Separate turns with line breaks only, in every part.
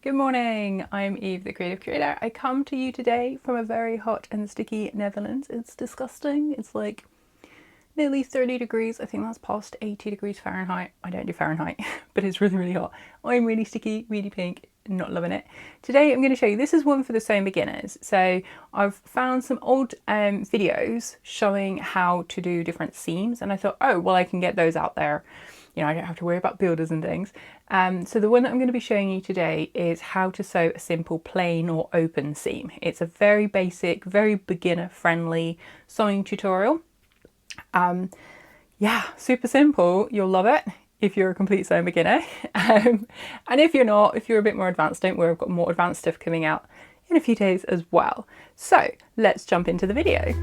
Good morning, I'm Eve, the creative curator. I come to you today from a very hot and sticky Netherlands. It's disgusting. It's like nearly 30 degrees. I think that's past 80 degrees Fahrenheit. I don't do Fahrenheit, but it's really, really hot. I'm really sticky, really pink, not loving it. Today I'm going to show you, this is one for the sewing beginners. So I've found some old videos showing how to do different seams, and I thought, oh, well, I can get those out there. You know, I don't have to worry about builders and things. So the one that I'm going to be showing you today is how to sew a simple plain or open seam. It's a very basic, very beginner friendly sewing tutorial. Yeah, super simple. You'll love it if you're a complete sewing beginner. And if you're not, if you're a bit more advanced, don't worry, I've got more advanced stuff coming out in a few days as well. So let's jump into the video.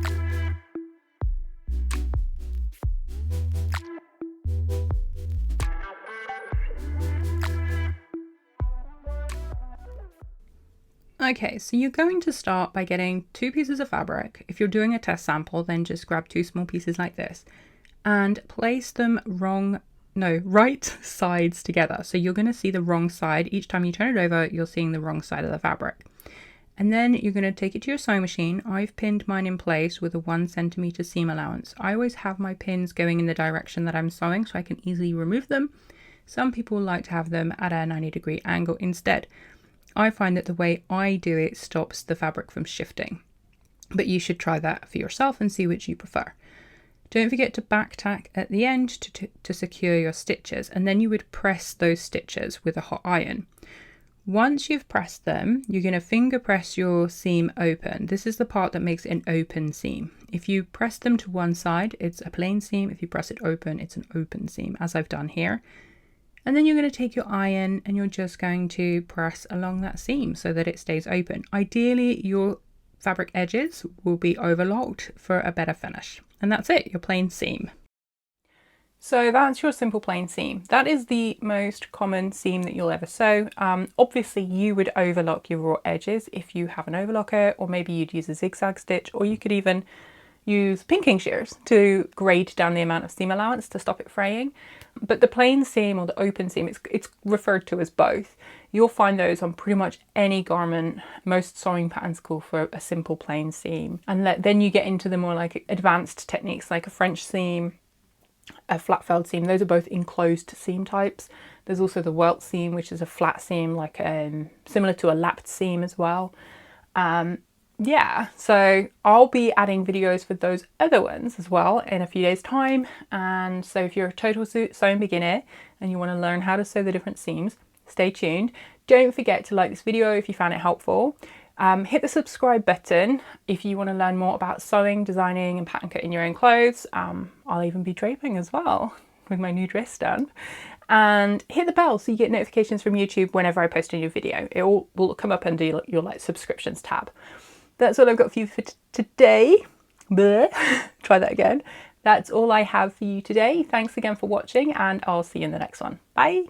Okay, so you're going to start by getting 2 pieces of fabric. If you're doing a test sample, then just grab 2 small pieces like this and place them right sides together. So you're going to see the wrong side. Each time you turn it over, you're seeing the wrong side of the fabric. And then you're going to take it to your sewing machine. I've pinned mine in place with a 1 centimeter seam allowance. I always have my pins going in the direction that I'm sewing so I can easily remove them. Some people like to have them at a 90-degree angle instead. I find that the way I do it stops the fabric from shifting, but you should try that for yourself and see which you prefer. Don't forget to back tack at the end to secure your stitches, and then you would press those stitches with a hot iron. Once you've pressed them, you're going to finger press your seam open. This is the part that makes it an open seam. If you press them to one side, it's a plain seam. If you press it open, it's an open seam, as I've done here. And then you're going to take your iron and you're just going to press along that seam so that it stays open. Ideally, your fabric edges will be overlocked for a better finish. And that's it, your plain seam. So that's your simple plain seam. That is the most common seam that you'll ever sew. Obviously, you would overlock your raw edges if you have an overlocker, or maybe you'd use a zigzag stitch, or you could even use pinking shears to grade down the amount of seam allowance to stop it fraying. But the plain seam or the open seam, it's referred to as both. You'll find those on pretty much any garment. Most sewing patterns call for a simple plain seam. And then you get into the more like advanced techniques like a French seam, a flat felled seam. Those are both enclosed seam types. There's also the welt seam, which is a flat seam, like similar to a lapped seam as well. Yeah, so I'll be adding videos for those other ones as well in a few days' time. And so if you're a total sewing beginner and you want to learn how to sew the different seams, stay tuned. Don't forget to like this video if you found it helpful. Hit the subscribe button if you want to learn more about sewing, designing and pattern cutting your own clothes. I'll even be draping as well with my new dress stand. And hit the bell so you get notifications from YouTube whenever I post a new video. It all will come up under your like subscriptions tab. That's all I've got for you for today. Bleh. Try that again. That's all I have for you today. Thanks again for watching, and I'll see you in the next one. Bye.